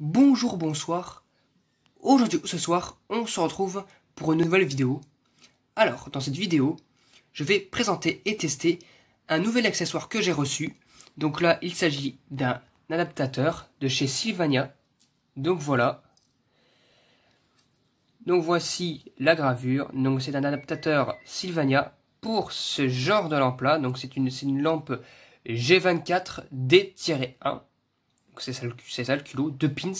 Bonjour, bonsoir. Aujourd'hui, ce soir, on se retrouve pour une nouvelle vidéo. Alors, dans cette vidéo, je vais présenter et tester un nouvel accessoire que j'ai reçu. Donc là, il s'agit d'un adaptateur de chez Sylvania. Donc voilà. Donc voici la gravure. Donc c'est un adaptateur Sylvania pour ce genre de lampe-là. Donc c'est une lampe G24D-1. C'est ça le culot, 2 pins.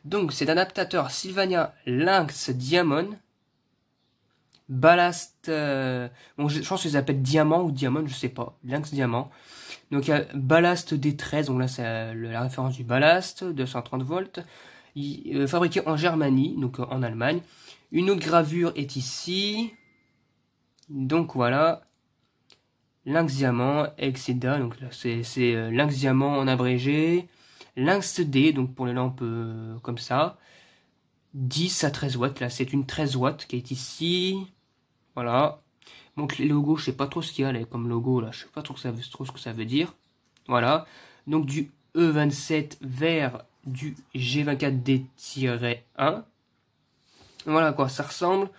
Donc c'est un adaptateur Sylvania Lynx Diamond. Ballast, bon, je pense qu'ils appellent diamant ou diamond, je sais pas. Lynx Diamant. Donc il y a ballast D13, donc là c'est la référence du ballast, 230 volts. Fabriqué en Germanie, donc en Allemagne. Une autre gravure est ici. Donc voilà. Lynx Diamant, etc. Donc là c'est Lynx Diamant en abrégé. Lynx D, donc pour les lampes comme ça. 10 à 13 watts. Là, c'est une 13 watts qui est ici. Voilà. Donc les logos, je sais pas trop ce qu'il y a là, comme logo. Là, je sais pas trop ce que ça veut dire. Voilà. Donc du E27 vers du G24D-1. Voilà à quoi ça ressemble.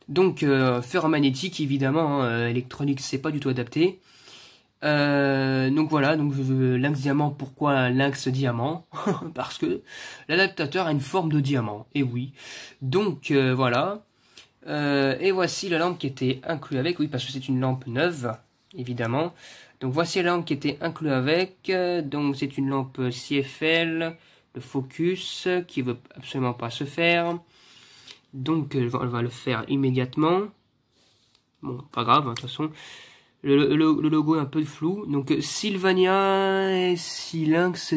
Donc ferromagnétique, évidemment. Hein, électronique, c'est pas du tout adapté. Donc voilà, donc Lynx Diamant, pourquoi Lynx Diamant? Parce que l'adaptateur a une forme de diamant, et oui. Donc voilà. Et voici la lampe qui était inclue avec, oui, parce que c'est une lampe neuve, évidemment. Donc voici la lampe qui était inclue avec, donc c'est une lampe CFL, le focus, qui veut absolument pas se faire. Donc on va le faire immédiatement. Bon, pas grave, hein, de toute façon. Le logo est un peu flou. Donc Sylvania Lynx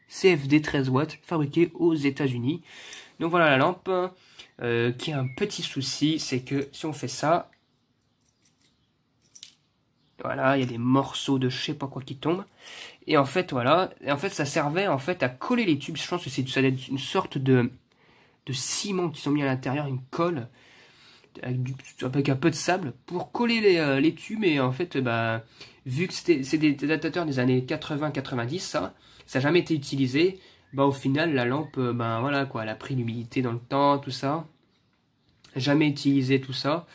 CFD 13 watts, fabriqué aux États-Unis. Donc voilà la lampe. Qui a un petit souci, c'est que si on fait ça, voilà, il y a des morceaux de je sais pas quoi qui tombent. Et en fait, voilà, et en fait ça servait en fait à coller les tubes. Je pense que ça doit être une sorte de ciment qui sont mis à l'intérieur, une colle. Avec un peu de sable pour coller les tubes, et en fait bah vu que c'est des adaptateurs des années 80-90, ça n'a jamais été utilisé, bah au final la lampe ben voilà quoi, elle a pris l'humidité dans le temps, tout ça, jamais utilisé tout ça,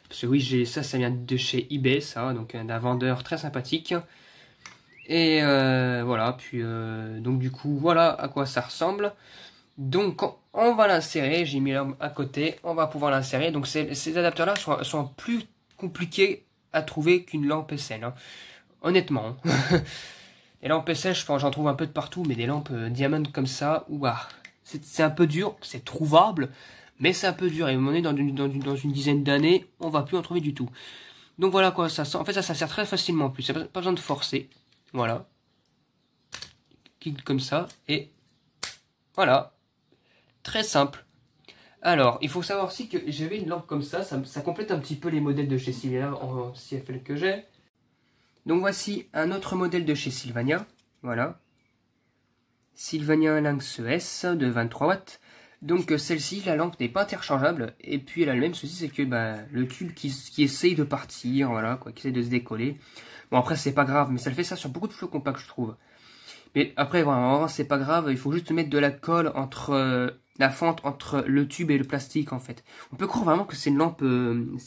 parce que oui ça vient de chez eBay, ça, donc d'un vendeur très sympathique. Et voilà, puis donc du coup voilà à quoi ça ressemble. Donc on va l'insérer, j'ai mis à côté, on va pouvoir l'insérer. Donc ces adapteurs-là sont plus compliqués à trouver qu'une lampe SL, hein. Honnêtement. Les lampes SL, j'en trouve un peu de partout, mais des lampes diamond comme ça, ouah, c'est un peu dur, c'est trouvable, mais c'est un peu dur. Et on est dans une dizaine d'années, on va plus en trouver du tout. Donc voilà quoi, ça en fait ça sert très facilement en plus, il n'y a pas besoin de forcer. Voilà. Clique comme ça, et voilà. Très simple. Alors, il faut savoir aussi que j'avais une lampe comme ça complète un petit peu les modèles de chez Sylvania en CFL que j'ai. Donc voici un autre modèle de chez Sylvania. Voilà. Sylvania Lynx ES de 23 watts. Donc celle-ci, la lampe n'est pas interchangeable. Et puis elle a le même souci, c'est que bah, le tube qui essaye de partir, voilà, quoi, qui essaye de se décoller. Bon après c'est pas grave, mais ça le fait ça sur beaucoup de flots compacts, je trouve. Mais après, voilà, c'est pas grave, il faut juste mettre de la colle entre la fente entre le tube et le plastique, en fait. On peut croire vraiment que c'est une lampe, une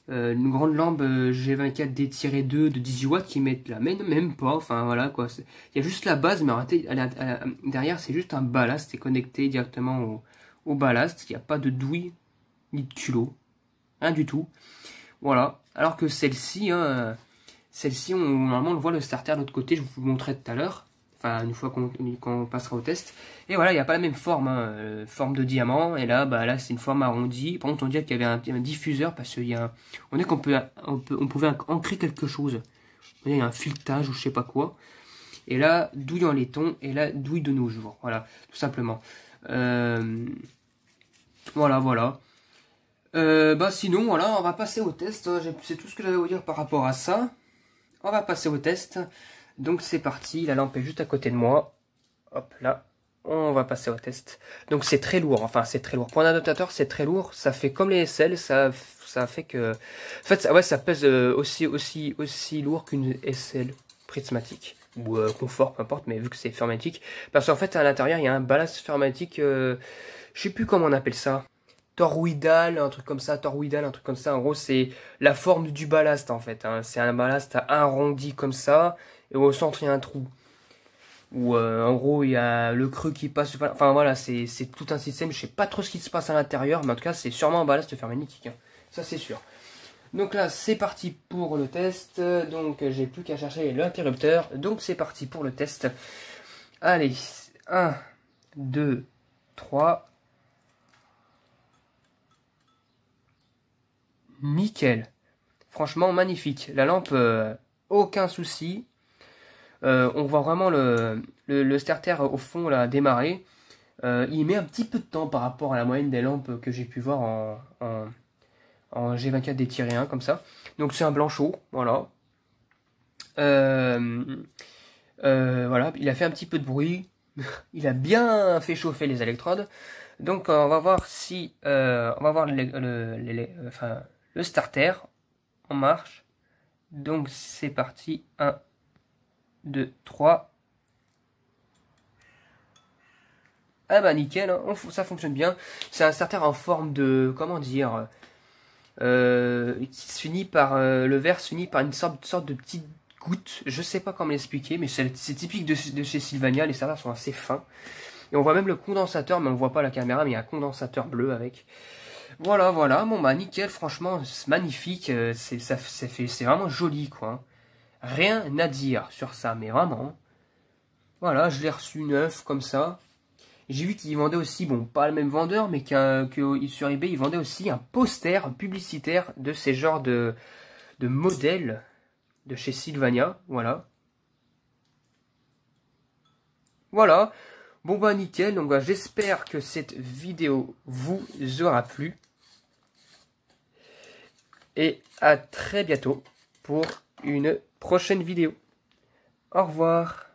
grande lampe G24D-2 de 18 watts qui mettent là, mais même pas, enfin voilà quoi. Il y a juste la base, mais en réalité, derrière, c'est juste un ballast, c'est connecté directement au ballast. Il n'y a pas de douille, ni de culot, rien du tout. Voilà, alors que celle-ci, hein, celle-ci, normalement, on voit le starter de l'autre côté, je vous montrerai tout à l'heure. Enfin, une fois qu'on passera au test. Et voilà, il n'y a pas la même forme, hein, forme de diamant. Et là, bah là, c'est une forme arrondie. Par contre, on dirait qu'il y avait un diffuseur parce qu'il y a on est qu'on pouvait ancrer quelque chose. Il y a un filetage ou je sais pas quoi. Et là, douille en laiton. Et là, douille de nos jours. Voilà, tout simplement. Voilà. Bah sinon, voilà, on va passer au test. C'est tout ce que j'avais à vous dire par rapport à ça. On va passer au test. Donc c'est parti, la lampe est juste à côté de moi. Hop là, on va passer au test. Donc c'est très lourd, enfin c'est très lourd. Pour un adaptateur c'est très lourd, ça fait comme les SL, ça fait que... En fait, ouais, ça pèse aussi lourd qu'une SL prismatique. ou confort, peu importe, mais vu que c'est hermétique. Parce qu'en fait, à l'intérieur, il y a un ballast hermétique, je sais plus comment on appelle ça. Toroidal, un truc comme ça, toroidal, un truc comme ça. En gros, c'est la forme du ballast, en fait. Hein. C'est un ballast arrondi comme ça, et au centre, il y a un trou. Où, en gros, il y a le creux qui passe. Enfin, voilà, c'est tout un système. Je sais pas trop ce qui se passe à l'intérieur, mais en tout cas, c'est sûrement un ballast hermétique. Hein. Ça, c'est sûr. Donc là, c'est parti pour le test. Donc, j'ai plus qu'à chercher l'interrupteur. Donc, c'est parti pour le test. Allez, 1, 2, 3. Nickel. Franchement, magnifique. La lampe, aucun souci. On voit vraiment le starter au fond là démarrer. Il met un petit peu de temps par rapport à la moyenne des lampes que j'ai pu voir en G24D-1 comme ça. Donc c'est un blanc chaud, voilà. Voilà, il a fait un petit peu de bruit. Il a bien fait chauffer les électrodes. Donc on va voir si on va voir le starter en marche. Donc c'est parti. 1, 2, 3. Ah bah nickel, hein, ça fonctionne bien. C'est un starter en forme de, comment dire, qui se finit par, le verre se finit par une sorte de petite goutte. Je sais pas comment l'expliquer, mais c'est typique de chez Sylvania. Les starters sont assez fins. Et on voit même le condensateur, mais on voit pas la caméra, mais il y a un condensateur bleu avec. Voilà, voilà, bon bah nickel, franchement, c'est magnifique, c'est vraiment joli quoi. Rien à dire sur ça, mais vraiment. Voilà, je l'ai reçu neuf comme ça. J'ai vu qu'il vendait aussi, bon, pas le même vendeur, mais que sur eBay, il vendait aussi un poster publicitaire de ces genres de modèles de chez Sylvania, voilà. Voilà. Bon bah nickel, donc bah, j'espère que cette vidéo vous aura plu. Et à très bientôt pour une prochaine vidéo. Au revoir.